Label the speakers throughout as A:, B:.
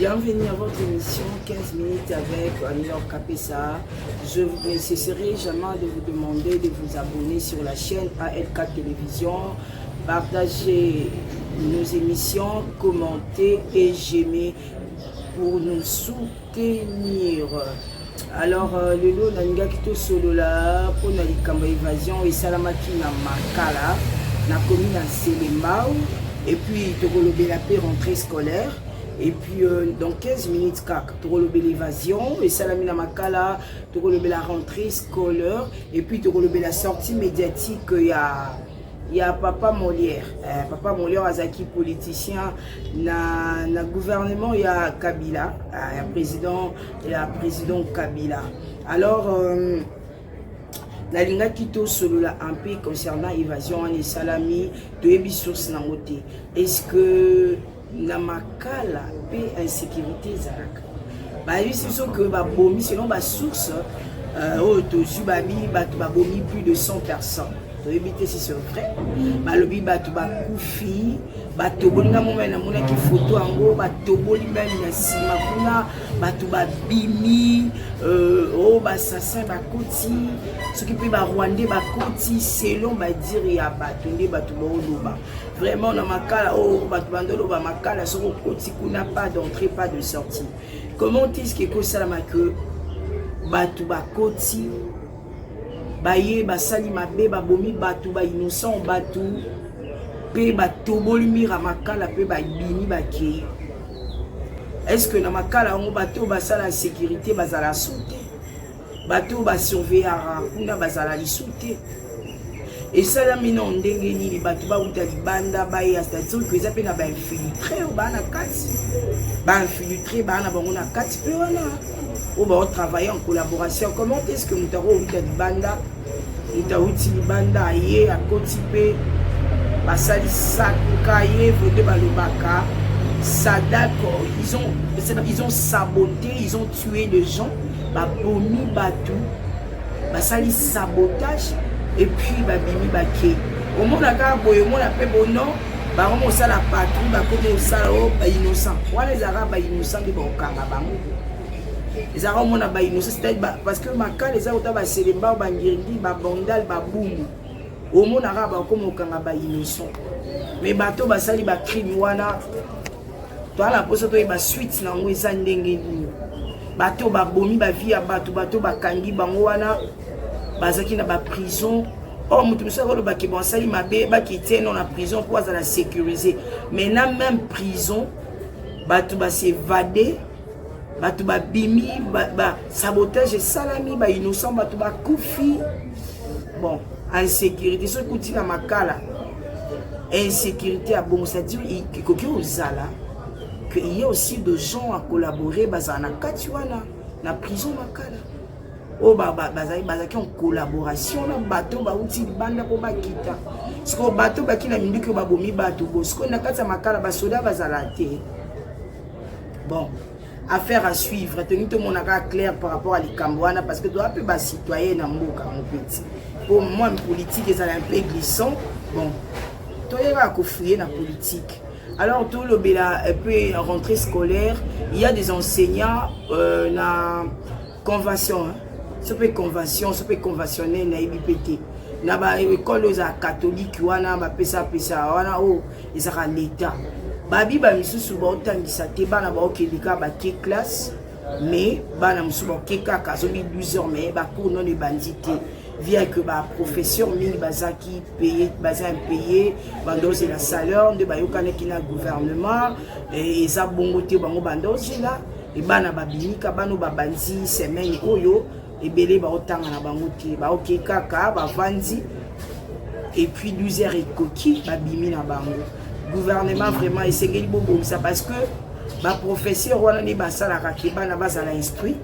A: Bienvenue à votre émission 15 minutes avec Anilor Kapessa. Je ne cesserai jamais de vous demander de vous abonner sur la chaîne AL4 Télévision, partager nos émissions, commenter et j'aimer pour nous soutenir. Alors, le lot n'a quitté solo là pour la évasion et salamaki na makala na commune à Sélémao et puis tu la paix rentrée scolaire. Et puis dans 15 minutes, tu as l'évasion, et Salamina Makala, tu as la rentrée scolaire, et puis tu as la sortie médiatique. Il y a Papa Molière. Papa Molière, Azaki, politicien, dans le gouvernement, il y a Kabila, il y a président Kabila. Alors, Nalinga Kito solo la un peu concernant l'évasion et Salami, tu es source na moté. Est-ce que na makala pe insécurité zaraka ba yisi so que ba bomi selon ba source to subabi ba bomi plus de 100 personnes to éviter si c'est vrai ba lobi ba to ba kufi ba to bolinga momena mona ki photo ango ba to bolinga na sima kuna ba to ba bimi ba assassin ba koti ce qui peut ba rwandais ba koti selon ba dire ya ba tonde ba to ba vraiment dans ma cala makala sur koti kuna pas d'entrée pas de sortie. Comment est-ce que ça la que batu ba koti baye ba sali mabe ba bomi batu ba innocent batu pe ba toboli mira makala pe ba bini ba ke. Est-ce que na makala on bato ba sala sécurité bazala sauter bato ba surveiller kuna bazala li sauter. Et ça là maintenant ndenge ni bato ba uta libanda ba ya c'est-à-dire que ça pe na ba infiltrer ou ba na kati ba infiltrer ba na bango na kati pe wana ou ba travailler en collaboration. Comment est-ce que mutaro uta libanda uti libanda ye a koti pe ba sali sakaye vote ba lobaka ça d'accord ils ont saboté, ils ont tué les gens ba bomi batou ba sali sabotage. Et puis babimi bake au monde aka boye monde pe bono ba mo sala patrouille ba comme sala ba innocent wala les arabes ba innocent de ba okanga bango les arabes mona ba innocent c'est parce que makala les arabes ba selemba ba ngirindi ba bondal ba bumu au monde arabe comme okanga ba innocent mais bato ba sali ba crime wana to ala poso to ba suite na ngweza ndenge ni bato ba bomi ba vie ya bato ba kangi bango wana bazaki na ba prison oh mutu musako lo baki bon sali mabe baki tient dans la prison pour la sécuriser mais na même prison batu ba s'évader batu ba bimi ba sabotage salami ba innocent batu ba kufi bon insécurité so kuti na makala insécurité a bon ça dit que ozala que il y a aussi de gens à collaborer bazana katiwana na prison makala. Oh bazaki en collaboration na bateau ba uti banda po bakita siko bateau bakina minduki ba bomi bateau bosiko na kata makala ba soda bazala te. Bon, affaire à suivre tenir tout mon aka clair par rapport à l'Ikambouana parce que doit peu ba citoyen na mboka mon petit pour moi politique est un peu glissant. Bon, toi il va fouiller na politique. Alors tout le bela peut rentrée scolaire, il y a des enseignants na convention ce peut conventionnel na IBPT na ba école aux catholiques wana ba pesa wana oh ezaka l'état babi ba misusu ba otangisa te bana ba okelika ba ke classe mais bana musu ba ke kaka zo 12 heures mais ba cours non de bandité via que ba professeur mingi bazaki payé bazin payé bandoze la salaire de ba yokana kina gouvernement et za bongote bango bandoze là et bana ba binika bano ba banzi semaine oyo et belé ba otanga na bango te ba oké kaka ba vandi et puis 12 heures et coquille ba bimi na bango gouvernement vraiment essayé bobo ça parce que ba professeur wana ni ba sala ka bana bazala instruit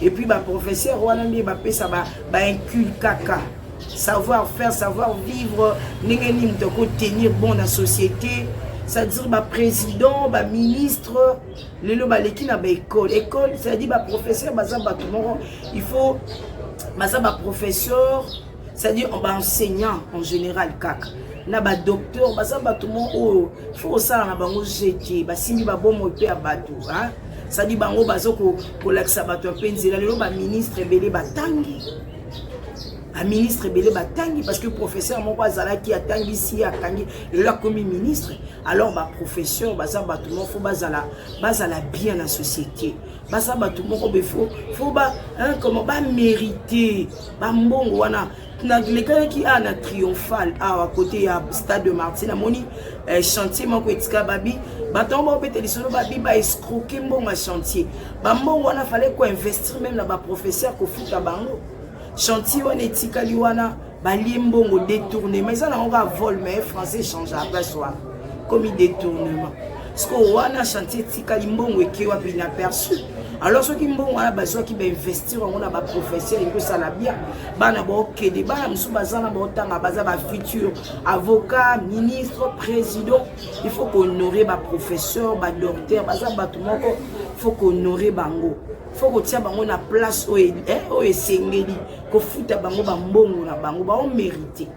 A: et puis ba professeur wana ni ba pesa ba incul kaka savoir faire savoir vivre n'engeni mtoko tenir bon dans la société. C'est-à-dire ba président, ba ministre, lelo ba leki na ba école, c'est-à-dire ba professeur, baza ba tout monde, il faut baza ba professeur, c'est-à-dire ba enseignant en général kaka. Na ba docteur, baza ba tout monde, oh, il faut ça na bango jeter, ba simi ba bon mo pe abatu, hein. ça dit bango bazo ko laksa bato penzela lelo ba ministre belé batangi. Un ministre belé batangi parce que professeur moko azala qui atangi si akangi lelo comme ministre alors ba professeur baza bato mo faut bazala bien la société baza bato moko be faut ba comment ba mériter ba mbongo wana na lekala qui a na triomphal à côté ya stade de Martyrs na moni chantier moko etika babi bato ba pété lisolo babi ba escroquer mbongo chantier ba mbongo wana fallait ko investir même na ba professeur ko futa bango chantier on etikali wana balie mbongo détournement mais ça na on va vol mais français change après soi comme détournement parce que wana chantier etikali mbongo ekewa puis inaperçu alors ceux qui mbongo wana bazo qui ba investir on a ba professeur et que ça la bien bana ba okede bana musu bazana ba otanga baza ba futur avocat ministre président il faut honorer ba professeur ba docteur baza bato moko faut honorer bango faut que tia bango na place o esengeli ko futa bango ba mbongo na bango ba on mériter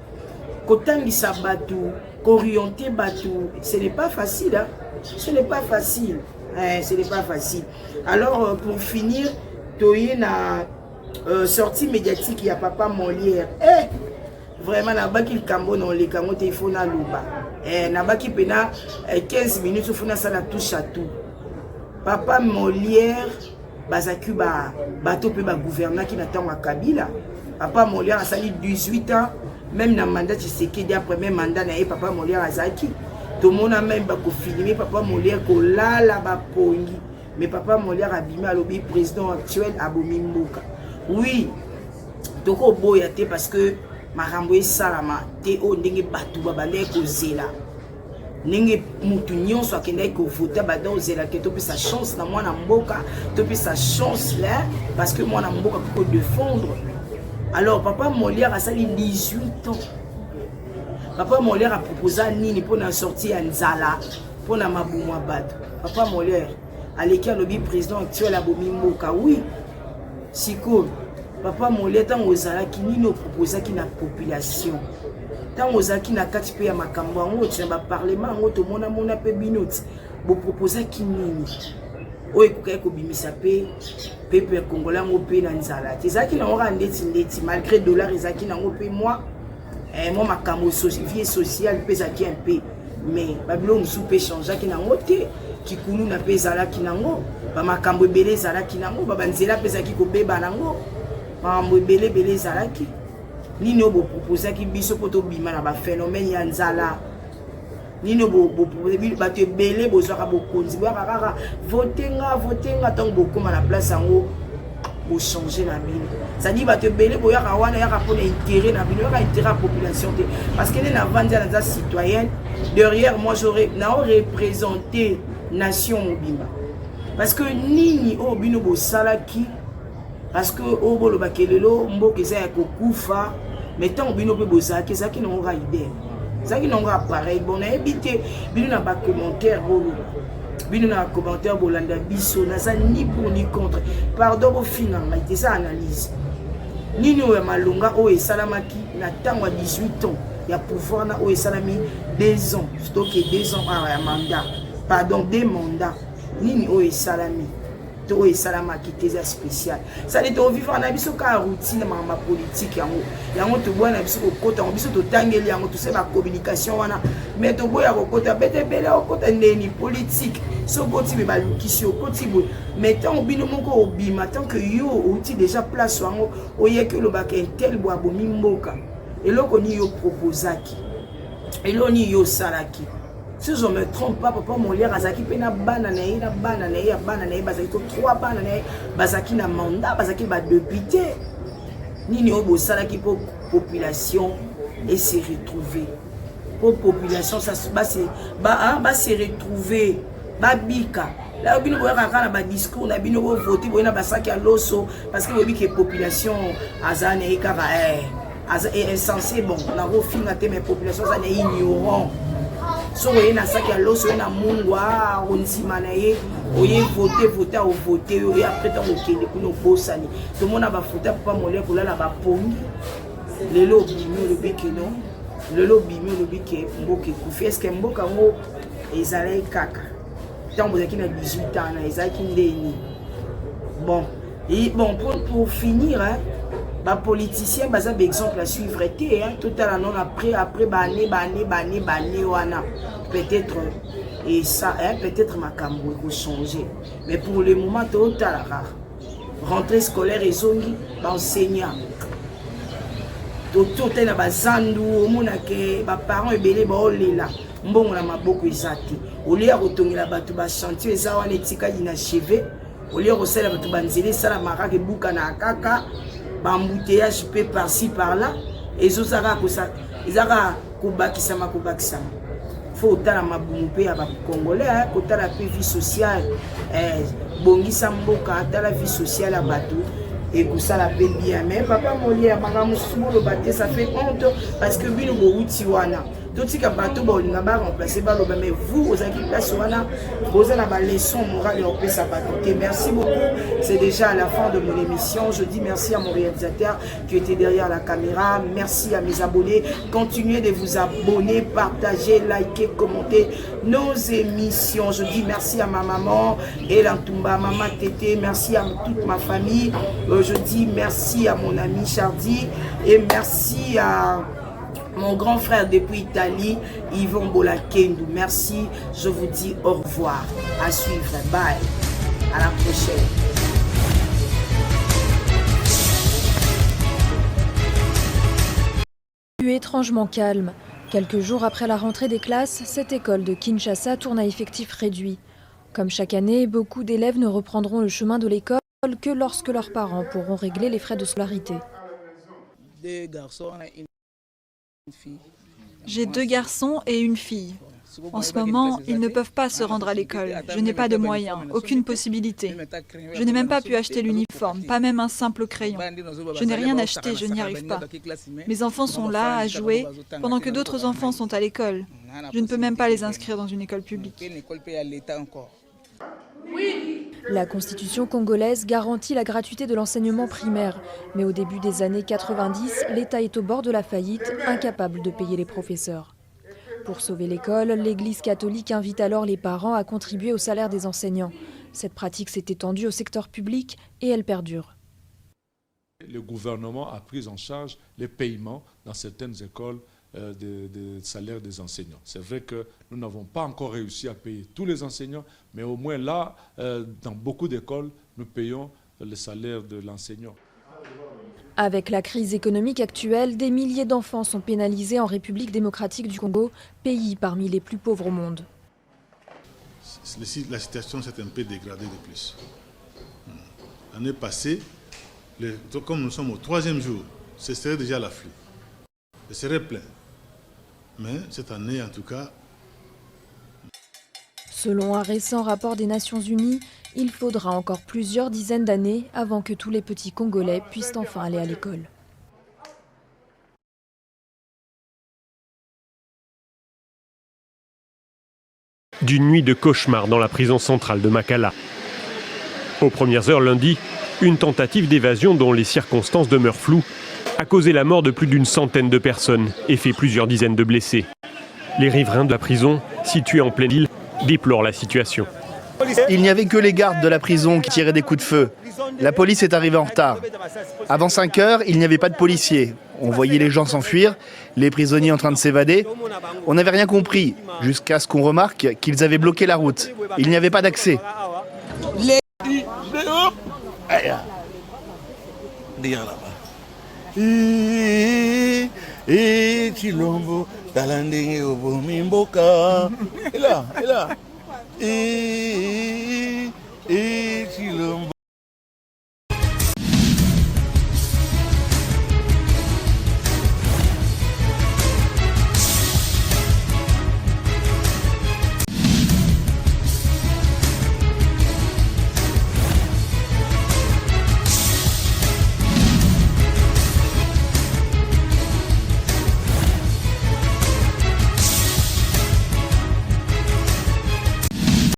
A: ko tangisa batu ko orienter batu ce n'est pas facile hein? Ce n'est pas facile ce n'est pas facile alors pour finir toye na sortie médiatique ya papa Molière vraiment na baki le cambo non les kango te faut na luba na baki pena 15 minutes faut na sala touche à tout papa Molière bazaki bato pe ba gouverneur qui n'attend à Kabila papa Molière a sali 18 ans même na mandat Tshisekedi après même mandat na papa Molière azaki tout le monde a même ba ko filmer papa Molière ko lala ba pongi mais papa Molière a bimé alobi président actuel abomi mboka oui toko boya te parce que marambo esalama te o ndenge bato babale ko zela nenge mutu nyonso akendaki kovota bada ozela ke topesa chance na mwana mboka topesa chance là parce que mwana mboka peut défendre alors papa Molière a sali 18 ans papa Molière a proposé nini pour na sortir ya nzala pour na mabumu bato papa Molière aleki alobi président actuel abomi mboka oui siko papa Molière tango ozalaki nini oproposaki na population tant aux acquis na kati pe ya makambo ngo tina ba parlement ngo to mona pe binoti bo proposer kinini o ekokai ko bimisa pe peuple congolais ngo pe na nzala tezaki na ngora ndeti malgré dollar ezaki na ngo pe moi makambo vie sociale pe zaki un peu mais babilo musu pe changer ki na ngo te kikunu na pe zala ki na ngo ba makambo ebele zala ki na ngo ba banzela pe zaki ko beba na ngo makambo ebele zala ki nini obo proposer ki biso poto bima na ba phénomène ya nzala nini obo proposer bato ebele bozwaka bokonzi bwaka votenga tant bokoma na place yango bo changer la mine ça dit bato ebele boyaka wana yaka pona intérêt na bino yaka intérêt à population te parce que na vandia na citoyenne derrière moi j'aurais na représenter nation mobimba parce que nini o bino bo salaki parce que o bolo bakelelo mboka eza ya kokufa mais tant bino pe bozaki zaki na ngora idée zaki na ngora pareil bon na ebité bino na ba commentaire bolo bino na commentaire bolanda biso naza ni pour ni contre pardon bo finanga ite ça analyse nini o ya malonga o esalamaki na tango 18 ans ya pouvoir na o esalami 2 ans stock 2 ans à mandat pardon 2 mandats nini o esalami to esalama kiteza spécial ça dit on vivre na biso ka routine ma politique yango to bwana biso ko kota biso to tangeli yango to se ba communication wana mais to boya ko kota bete bele ko kota ndeni politique so koti be ba lukisi o koti bo mais tant bino moko obima tant que yo outi déjà place wango oyeke lo ba tel bo abomi mboka eloko ni yo proposaki eloko ni yo salaki. Si je ne me trompe pas, papa Molière azaki pe na bana na bazaki to 3 bana na bazaki na mandat bazaki ba député nini obo salaki pour population et se retrouver pour population ça va se retrouver ba bika là bino boya kana ba discours na bino voter boya na basaki a loso parce que bobi que population azana ekara est insensé bon na refinga te mais population ça est ignorant. So oye na saki ya loso na mungwa onzima na ye oye voter au voter oye après tant okende kuno bosani to mona ba futa papa Molière kolala ba pongi lelo bimi le bikeno lelo bimi le bike mboke kufi est-ce que mboka ngo ezalai kaka tant que 18 ans, ezaki ndeni. Bon, et bon pour finir, hein, les politiciens, par exemple à suivre, hein, tout à l'heure après peut-être et ça, hein, peut-être ma cambo faut changer, mais pour le moment tout à l'heure, rentrée scolaire et zongi, enseignant. Tout na bazandu omona ke ba parents ebele ba olela mbongo na maboko ezati olia kotongela bato ba chantier eza wana etika ina cheve olia kosala bato banzele sala maraka ebuka na kaka ba embouteillage pe par-ci par-là ezozaka kosa ezaka kubakisama faut tala mabumu pe ya ba congolais kotala pe vie sociale bongisa mboka tala vie sociale ya bato. Et que ça la paie bien. Mais papa Molière, madame Soumolo Baté, ça fait honte parce que Bino Boutiwana. Tout ce qui a bateau, on a remplacé par le mais vous, aux acquis place, vous avez la leçon morale et on peut s'abattre. Merci beaucoup. C'est déjà à la fin de mon émission. Je dis merci à mon réalisateur qui était derrière la caméra. Merci à mes abonnés. Continuez de vous abonner, partager, liker, commenter nos émissions. Je dis merci à ma maman, Elantumba, maman Tété. Merci à toute ma famille. Je dis merci à mon ami Chardy et merci à mon grand frère depuis Italie, Yvon Bolakendu. Merci, je vous dis au revoir. À suivre, bye. À la prochaine.
B: Étrangement calme. Quelques jours après la rentrée des classes, cette école de Kinshasa tourne à effectif réduit. Comme chaque année, beaucoup d'élèves ne reprendront le chemin de l'école que lorsque leurs parents pourront régler les frais de scolarité.
C: J'ai 2 garçons et une fille. En ce moment, ils ne peuvent pas se rendre à l'école. Je n'ai pas de moyens, aucune possibilité. Je n'ai même pas pu acheter l'uniforme, pas même un simple crayon. Je n'ai rien acheté, je n'y arrive pas. Mes enfants sont là à jouer pendant que d'autres enfants sont à l'école. Je ne peux même pas les inscrire dans une école publique.
B: La Constitution congolaise garantit la gratuité de l'enseignement primaire. Mais au début des années 90, l'État est au bord de la faillite, incapable de payer les professeurs. Pour sauver l'école, l'Église catholique invite alors les parents à contribuer au salaire des enseignants. Cette pratique s'est étendue au secteur public et elle perdure.
D: Le gouvernement a pris en charge les paiements dans certaines écoles de salaire des enseignants. C'est vrai que nous n'avons pas encore réussi à payer tous les enseignants, mais au moins là, dans beaucoup d'écoles, nous payons le salaire de l'enseignant.
B: Avec la crise économique actuelle, des milliers d'enfants sont pénalisés en République démocratique du Congo, pays parmi les plus pauvres au monde.
E: La situation s'est un peu dégradée de plus. L'année passée, comme nous sommes au 3e jour, ce serait déjà l'afflux. Ce serait plein. Mais cette année, en tout cas...
B: Selon un récent rapport des Nations Unies, il faudra encore plusieurs dizaines d'années avant que tous les petits Congolais puissent enfin aller à l'école.
F: D'une nuit de cauchemar dans la prison centrale de Makala. Aux premières heures lundi, une tentative d'évasion dont les circonstances demeurent floues a causé la mort de plus d'une centaine de personnes et fait plusieurs dizaines de blessés. Les riverains de la prison, située en pleine ville, déplorent la situation.
G: Il n'y avait que les gardes de la prison qui tiraient des coups de feu. La police est arrivée en retard. Avant 5 heures, il n'y avait pas de policiers. On voyait les gens s'enfuir, les prisonniers en train de s'évader. On n'avait rien compris, jusqu'à ce qu'on remarque qu'ils avaient bloqué la route. Il n'y avait pas d'accès.